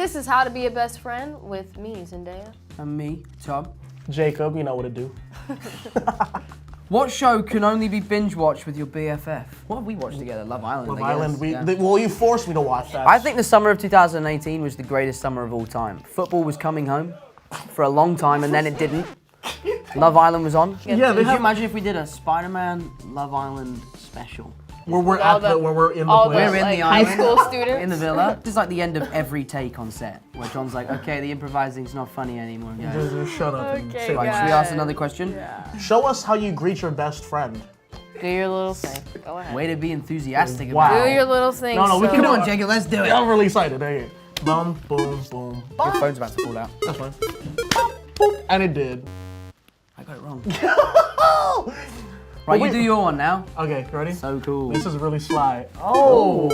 This is How to Be a Best Friend with me, Zendaya. And me, Tom. Jacob, you know what to do. What show can only be binge-watched with your BFF? What have we watched together? Love Island, Love I Island. guess. Well, you forced me to watch that. I think the summer of 2018 was the greatest summer of all time. Football was coming home for a long time, and then it didn't. Love Island was on. Yeah, Could you imagine if we did a Spider-Man Love Island special? Where we're in the all place. We're in like, the high island, school students. in the villa. This is like the end of every take on set, where John's like, okay, the improvising's not funny anymore, guys. Just shut up and Okay, say Right, that. should we ask another question? Yeah. Show us how you greet your best friend. Do your little thing. Go ahead. Way to be enthusiastic Wow. about Do it. your little thing. No, we so- can Come on, Jacob, let's do it. I'm really excited. There you go. Boom, boom, boom. Your phone's about to fall out. That's fine. And it did. I got it wrong. Right, you do your one now. Okay, ready? So cool. This is really sly. Oh!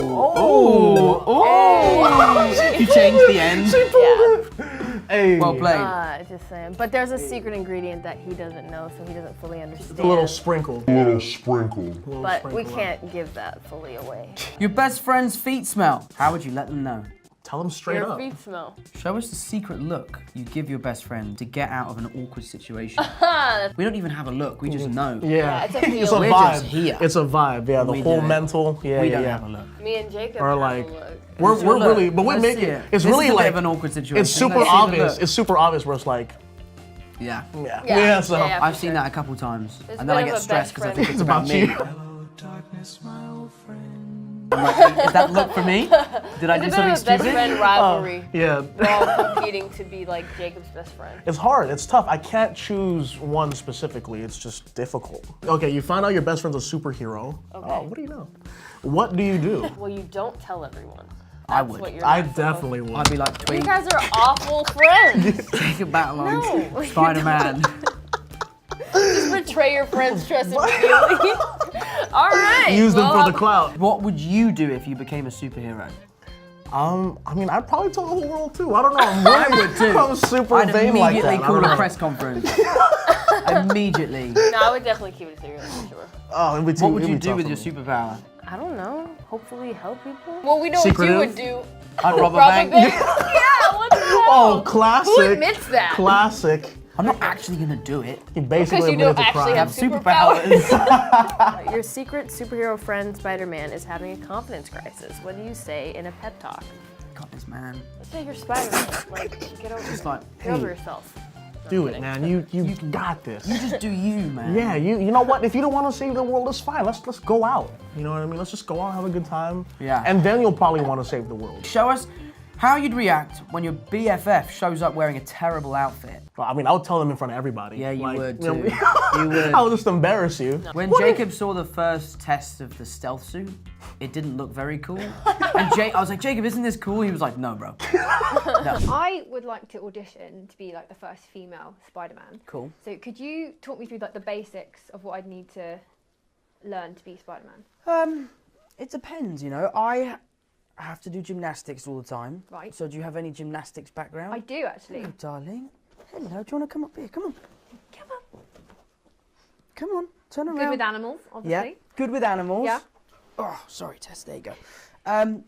You changed the end. Yeah. Hey. Well played. Just saying. But there's a secret ingredient that he doesn't know, so he doesn't fully understand. A little sprinkle. But we can't give that fully away. Your best friend's feet smell. How would you let them know? Tell them straight Your up. feet smell. Show us the secret look you give your best friend to get out of an awkward situation. We don't even have a look, we just know. Yeah, it's a it's a feeling. We're vibe. just here. It's a vibe. Yeah, the We whole do it. mental. Yeah, We yeah, don't yeah. have a look. Me and Jacob Or have like, a look. we're Look. really, but we Let's make see it. It's This really is a bit like of an awkward situation. it's super Let's see the obvious. look. It's super obvious where it's like, Yeah. yeah, Yeah. so Yeah. I've seen that a couple times. It's And then a I bit get of a stressed best because I friend. think it's about me. I'm like, is that look for me? Did I do It's a bit something of a best stupid? friend rivalry. yeah. We're all competing to be like Jacob's best friend. It's hard. It's tough. I can't choose one specifically. It's just difficult. Okay, you find out your best friend's a superhero. Okay. What do you know? What do you do? Well, you don't tell everyone. I That's would. what you're I not supposed- definitely would. I'd be like, You tweet, guys are awful friends. Jacob Batalon, No. Spider-Man. Just betray your friend's trust immediately. All right. Use them well, for the clout. What would you do if you became a superhero? I mean, I'd probably tell the whole world too. I don't know. I'm really, I would too. I'm super I'd vain like immediately that. I call don't a know. press conference. Immediately. No, I would definitely keep it secret for sure. Oh, it'd be too, What would it'd you be do tough with for your me. superpower? I don't know. Hopefully help people. Well, we know Secretive? what you would do. I'd rob a Rob bank. a bank? Yeah, what the hell? Oh, classic. Who admits that? Classic. I'm not actually gonna do it. He basically Because you don't admitted to actually crime. have superpowers. Your secret superhero friend Spider-Man is having a confidence crisis. What do you say in a pep talk? Got this, man. Let's say you're Spider-Man. Like, get over, Just like, get over hey, yourself. No, I'm Do it, kidding. man. You got this. you just do you, man. Yeah, you know what? If you don't want to save the world, it's fine. Let's go out. You know what I mean? Let's just go out and have a good time. Yeah. And then you'll probably want to save the world. Show us how you'd react when your BFF shows up wearing a terrible outfit. Well, I mean, I would tell them in front of everybody. Yeah, you Like, would know, too. You would. I would just embarrass you. When Jacob saw the first test of the stealth suit, it didn't look very cool. And I was like, Jacob, isn't this cool? He was like, no, bro. No. I would like to audition to be like the first female Spider-Man. Cool. So could you talk me through like the basics of what I'd need to learn to be Spider-Man? It depends, you know. I have to do gymnastics all the time. Right. So do you have any gymnastics background? I do actually. Hello, darling. Hello, do you want to come up here? Come on. Come on. Come on, turn around. Good with animals, Yeah, obviously. good with animals. Yeah. Oh, sorry, Tess, there you go.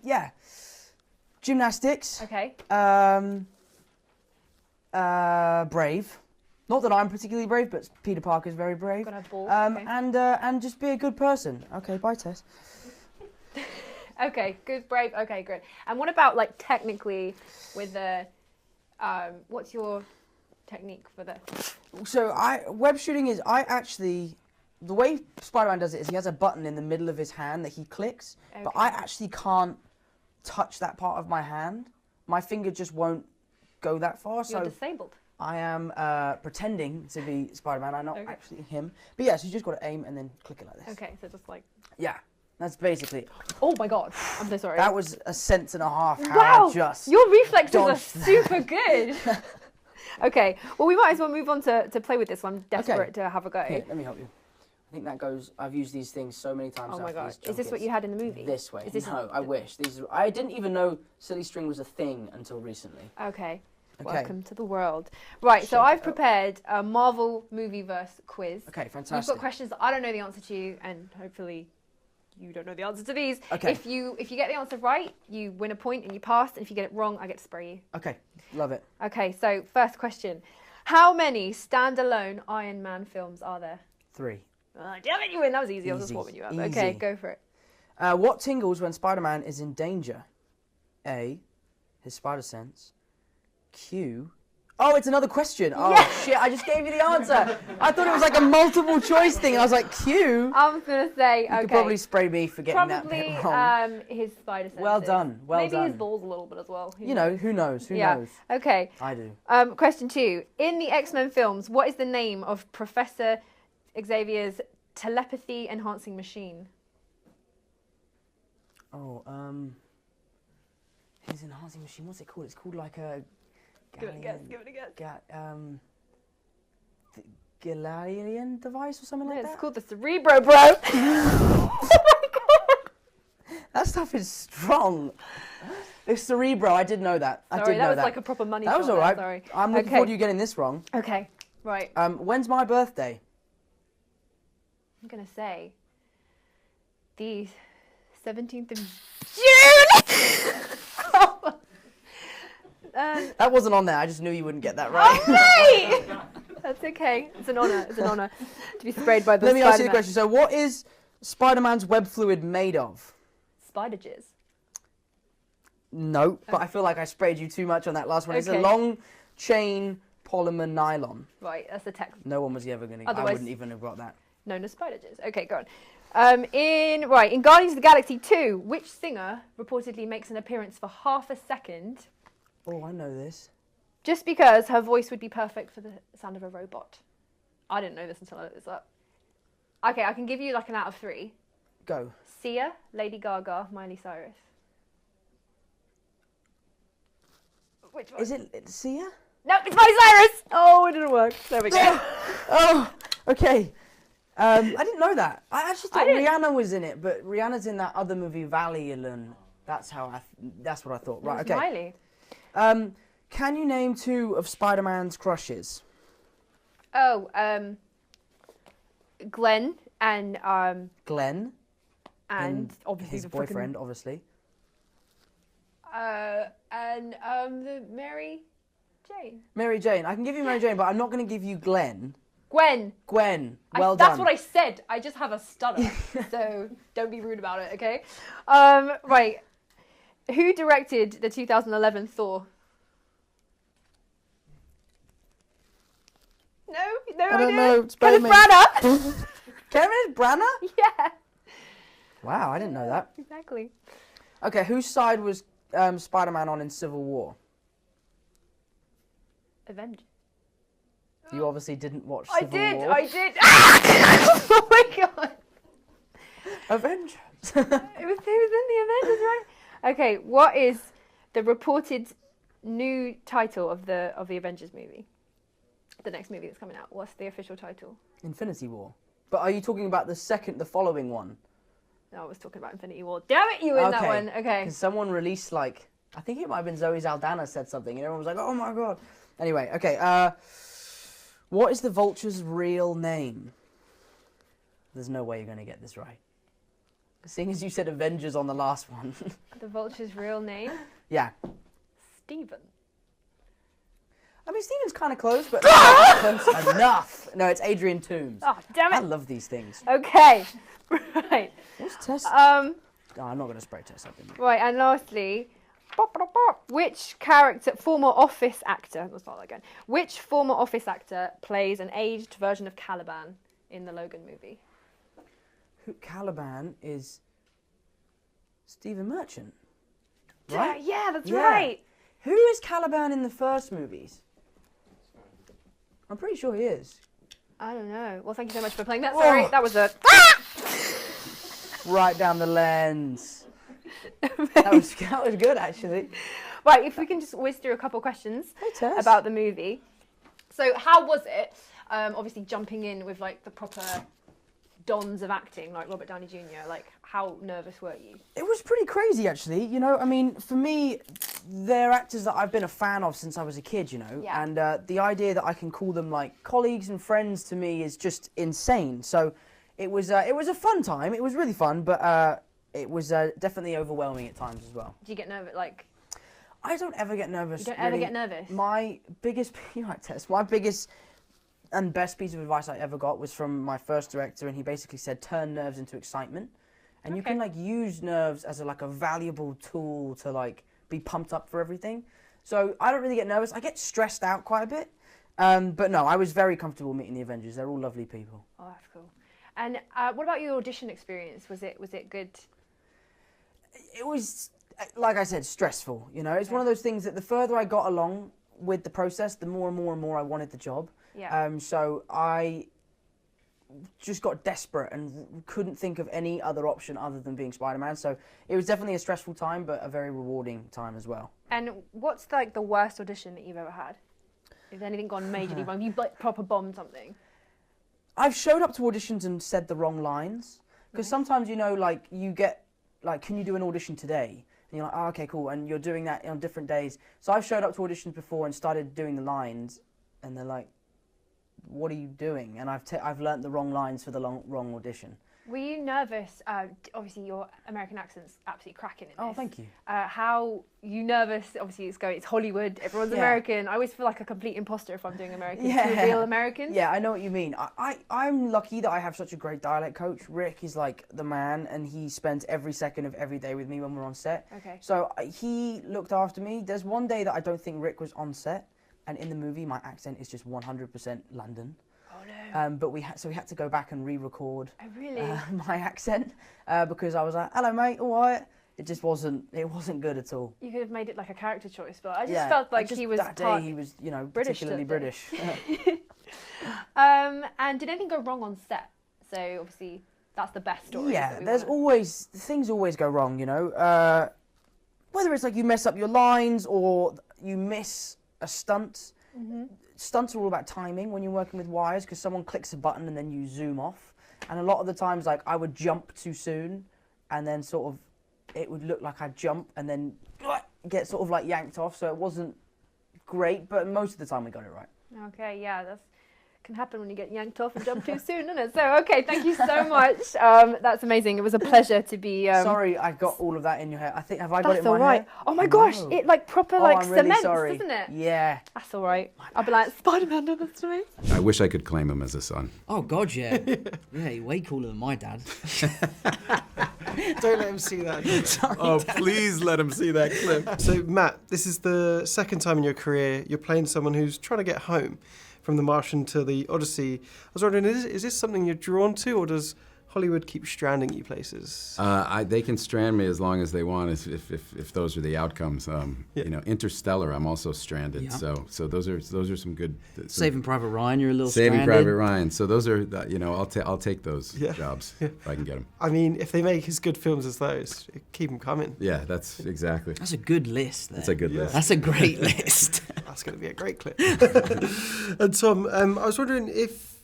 Yeah. Gymnastics. Okay. Brave. Not that I'm particularly brave, but Peter Parker's very brave. Gotta have balls. Okay. And just be a good person. Okay, bye, Tess. Okay, good, brave. Okay, good. And what about like technically with the, what's your technique for this? So web shooting is, the way Spider-Man does it is he has a button in the middle of his hand that he clicks, but I actually can't touch that part of my hand. My finger just won't go that far, You're so disabled. I am pretending to be Spider-Man. I'm not actually him. But yeah, so you just got to aim and then click it like this. Okay, so just like, Yeah, that's basically it. oh my god, I'm so sorry. That was a sense and a half how wow, I just your reflexes are dodged that. super good. Okay, well we might as well move on to play with this. I'm desperate to have a go. Here, let me help you. I think that goes, I've used these things so many times. Oh my after god, these is this what junkets. you had in the movie? This way. Is this No, I wish. I didn't even know silly string was a thing until recently. Okay. Okay. Welcome to the world. Right, so Shake I've it up. prepared a Marvel movie verse quiz. Okay, You've fantastic. got questions that I don't know the answer to, and hopefully you don't know the answer to these. Okay. If you get the answer right, you win a point and you pass. And if you get it wrong, I get to spray you. Okay, love it. Okay, so first question. How many standalone Iron Man films are there? 3. Oh, damn it, you win. That was easy. I was just Easy. warming you up. Easy. Okay, go for it. What tingles when Spider-Man is in danger? A, his spider sense. Q. Oh, it's another question. Oh, shit, I just gave you the answer. I thought it was like a multiple choice thing. I was like, Q? I was going to say, okay. You could probably spray me for getting that Probably bit wrong. his spider senses. Well done, well Maybe done. his balls a little bit as well. You know, who knows? Who knows? Okay. I do. Question 2. In the X-Men films, what is the name of Professor Xavier's telepathy enhancing machine? Oh, his enhancing machine, what's it called? It's called like a... Give it a guess, give it a guess. Galarian device or something like It's that? called the Cerebro, bro. Oh my god. That stuff is strong. It's Cerebro, I did know that. I Sorry, did that know was that. like a proper money That shot was there, alright. sorry. I'm looking forward to you getting this wrong. Okay, right. When's my birthday? I'm going to say the 17th of June. That wasn't on there, I just knew you wouldn't get that right. Right. That's okay. It's an honour. It's an honour to be sprayed by the Let me ask you a Spider-Man. question. So what is Spider-Man's web fluid made of? Spider jizz. No, but I feel like I sprayed you too much on that last one. It's a Okay. long chain polymer nylon. Right, that's the text. No one was ever going to... I Otherwise- wouldn't even have got that. Known as spider jizz. Okay, go on. In Guardians of the Galaxy 2, which singer reportedly makes an appearance for half a second Oh, I know this. just because her voice would be perfect for the sound of a robot? I didn't know this until I looked this up. Okay, I can give you like an out of 3. Go. Sia, Lady Gaga, Miley Cyrus. Which one? Is it Sia? No, it's Miley Cyrus! Oh, it didn't work. There we go. Oh, okay. I didn't know that. I actually thought didn't- Rihanna was in it, but Rihanna's in that other movie, Valiant. That's how that's what I thought. Right, It's okay. Miley. Can you name 2 of Spider-Man's crushes? Oh, Glenn and Glenn obviously his the boyfriend, obviously. and the Mary Jane. Mary Jane. I can give you Mary Jane, but I'm not going to give you Glenn. Gwen. Gwen. Well done. That's what I said. I just have a stutter, so don't be rude about it, okay? Right. Who directed the 2011 Thor? No, I don't idea. know. Spell Kenneth me. Branagh. Kenneth Branagh? Yeah, Wow, I didn't know that. exactly. Okay, whose side was Spider-Man on in Civil War? Avengers. You obviously didn't watch I Civil did. War. I did. Oh my god. Avengers. It was in the Avengers, right? Okay, what is the reported new title of the Avengers movie? The next movie that's coming out. What's the official title? Infinity War. But are you talking about the following one? No, I was talking about Infinity War. Damn it, you win that one. Okay. Because someone released I think it might have been Zoe Saldana said something, and everyone was like, "Oh my god." Anyway, okay. What is the Vulture's real name? There's no way you're going to get this right. Seeing as you said Avengers on the last one. The Vulture's real name? Yeah. Steven. I mean, Steven's kind of close, but not close enough. No, it's Adrian Toomes. Oh, damn I it. love these things. Okay. Right. What's Tess? Um. Oh, I'm not going to spray Tess up in there. Right, and lastly, which former office actor, let's start that again. Which former office actor plays an aged version of Caliban in the Logan movie? Caliban is Stephen Merchant, right? Yeah, that's Yeah. right. Who is Caliban in the first movies? I'm pretty sure he is. I don't know. Well, thank you so much for playing that. Whoa. Sorry, that was a... Right down the lens. that was good, actually. Right, if we can just whiz through a couple questions Hey, Tess. about the movie. So, how was it? Obviously, jumping in with like the proper dons of acting, like Robert Downey Jr. Like, how nervous were you? It was pretty crazy, actually. You know, I mean, for me, they're actors that I've been a fan of since I was a kid, you know. Yeah. And the idea that I can call them like colleagues and friends to me is just insane. So it was a fun time. It was really fun, but it was definitely overwhelming at times as well. Do you get nervous? Like, I don't ever get nervous. you don't really. ever get nervous? My biggest, my biggest and best piece of advice I ever got was from my first director, and he basically said, turn nerves into excitement. And you can like use nerves as a valuable tool to like be pumped up for everything. So I don't really get nervous. I get stressed out quite a bit. But no, I was very comfortable meeting the Avengers. They're all lovely people. Oh, that's cool. And what about your audition experience? Was it good? It was, like I said, stressful. You know, it's one of those things that the further I got along with the process, the more and more and more I wanted the job. Yeah. So I just got desperate and couldn't think of any other option other than being Spider-Man. So it was definitely a stressful time, but a very rewarding time as well. And what's like the worst audition that you've ever had? Has anything gone majorly wrong? You've like proper bombed something? I've showed up to auditions and said the wrong lines. Because sometimes, you know, like you get, like, can you do an audition today? And you're like, oh, okay, cool. And you're doing that on different days. So I've showed up to auditions before and started doing the lines. And they're like, what are you doing? And I've learnt the wrong lines for the wrong audition. Were you nervous? Obviously, your American accent's absolutely cracking in this. Oh, thank you. How you nervous? Obviously, it's Hollywood. Everyone's American. I always feel like a complete imposter if I'm doing American. Yeah. Real Americans. Yeah, I know what you mean. I'm lucky that I have such a great dialect coach. Rick is like the man, and he spends every second of every day with me when we're on set. Okay. So he looked after me. There's one day that I don't think Rick was on set, and in the movie my accent is just 100% London. Oh no. But we had to go back and re-record Oh really? my accent because I was like, "Hello, mate, all right." It wasn't good at all. You could have made it like a character choice, but I just felt like he was that day. He was, you know, British particularly that day. British. And did anything go wrong on set? So obviously that's the best story. Yeah, things always go wrong, you know. Whether it's like you mess up your lines or you miss a stunt. Mm-hmm. Stunts are all about timing when you're working with wires because someone clicks a button and then you zoom off. And a lot of the times, like, I would jump too soon and then sort of it would look like I'd jump and then get sort of like yanked off. So it wasn't great, but most of the time we got it right. Okay, yeah, that can happen when you get yanked off and jump too soon, doesn't it? So, okay, thank you so much. That's amazing. It was a pleasure to be... Sorry, I got all of that in your hair. Have I got it in That's all my right. hair? Oh my gosh, it like proper like I'm really cements, sorry. doesn't it? Yeah. That's all right. I'll be like, Spider-Man did this to me. I wish I could claim him as a son. Oh God, yeah. Yeah, you're way cooler than my dad. Don't let him see that. Sorry, Oh, Dad. please let him see that clip. So, Matt, this is the second time in your career you're playing someone who's trying to get home. From The Martian to the Odyssey. I was wondering, is this something you're drawn to, or does Hollywood keep stranding you places? They can strand me as long as they want, if those are the outcomes. You know, Interstellar, I'm also stranded. Yeah. So those are some good. Saving Private Ryan, you're a little Saving stranded. Private Ryan. So those are, you know, I'll take those jobs if I can get them. I mean, if they make as good films as those, keep them coming. Yeah, that's exactly. That's a good list. There. That's a good list. That's a great list. That's going to be a great clip. And Tom, I was wondering if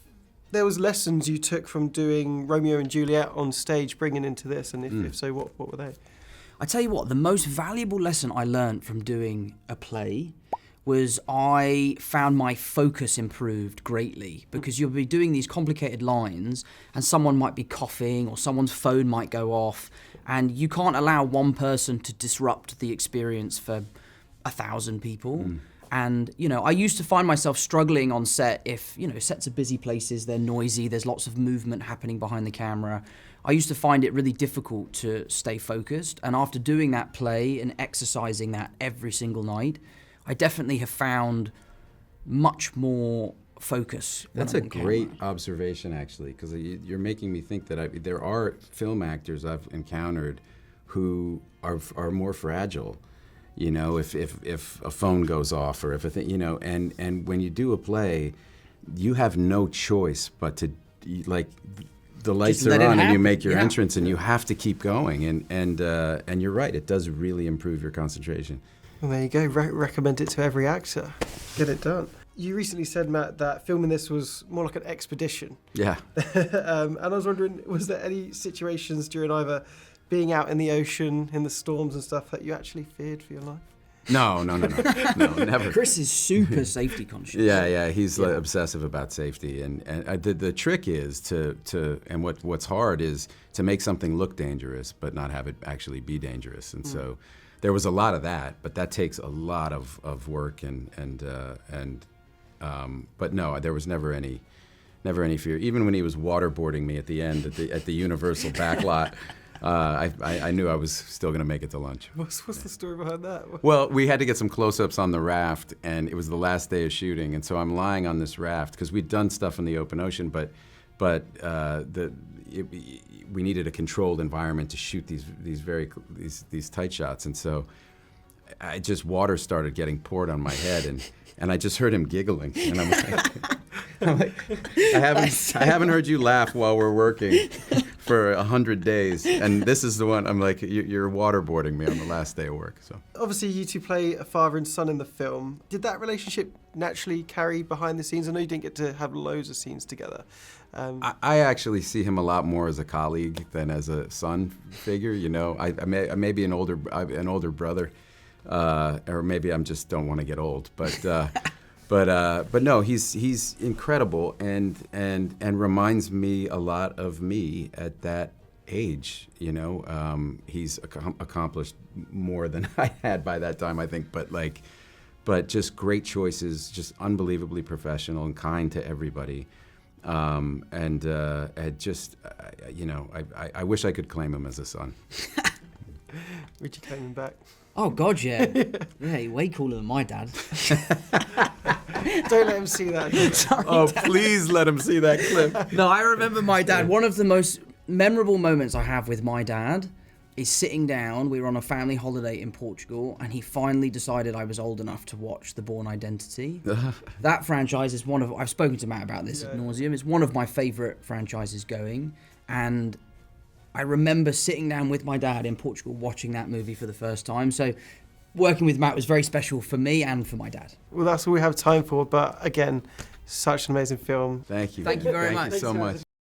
there was lessons you took from doing Romeo and Juliet on stage, bringing into this, and if so, what were they? I tell you what, the most valuable lesson I learned from doing a play was I found my focus improved greatly, because you'll be doing these complicated lines and someone might be coughing or someone's phone might go off, and you can't allow one person to disrupt the experience for 1,000 people. And, you know, I used to find myself struggling on set if, you know, sets are busy places, they're noisy, there's lots of movement happening behind the camera. I used to find it really difficult to stay focused. And after doing that play and exercising that every single night, I definitely have found much more focus. when That's I'm a on camera. great observation, actually, because you're making me think that there are film actors I've encountered who are more fragile. You know, if a phone goes off or if a thing, you know, and when you do a play, you have no choice but to, like, the lights Just let are it on and you happen. make your Yeah. entrance and you have to keep going. And you're right, it does really improve your concentration. Well, there you go. Recommend it to every actor. Get it done. You recently said, Matt, that filming this was more like an expedition. Yeah. And I was wondering, was there any situations during either being out in the ocean, in the storms and stuff, that you actually feared for your life? No, never. Chris is super safety conscious. Yeah, he's like, obsessive about safety, and the trick is to and what's hard is to make something look dangerous but not have it actually be dangerous, and so there was a lot of that, but that takes a lot of work but no, there was never any fear. Even when he was waterboarding me at the end at the Universal backlot. I knew I was still going to make it to lunch. What's the story behind that? Well, we had to get some close-ups on the raft, and it was the last day of shooting, and so I'm lying on this raft because we'd done stuff in the open ocean, but we needed a controlled environment to shoot these tight shots, and so water started getting poured on my head, and I just heard him giggling, and I'm like, I haven't heard you laugh while we're working for 100 days, and this is the one. I'm like, you're waterboarding me on the last day of work. So Obviously, you two play a father and son in the film. Did that relationship naturally carry behind the scenes? I know you didn't get to have loads of scenes together. I actually see him a lot more as a colleague than as a son figure. You know, I may be an older brother, or maybe I'm just don't want to get old, but. But no, he's incredible and reminds me a lot of me at that age. You know, he's accomplished more than I had by that time, I think. But just great choices, just unbelievably professional and kind to everybody. I wish I could claim him as a son. Would you claim him back? Oh God, yeah. Yeah, way cooler than my dad. Don't let him see that. Sorry, Oh, Dad. please let him see that clip. No, I remember my dad. One of the most memorable moments I have with my dad is sitting down. We were on a family holiday in Portugal, and he finally decided I was old enough to watch The Bourne Identity. That franchise is I've spoken to Matt about this ad nauseum. It's one of my favourite franchises going, and I remember sitting down with my dad in Portugal watching that movie for the first time. So working with Matt was very special for me and for my dad. Well, that's all we have time for, but again, such an amazing film. Thank you. Thank you very much. Thank you so much.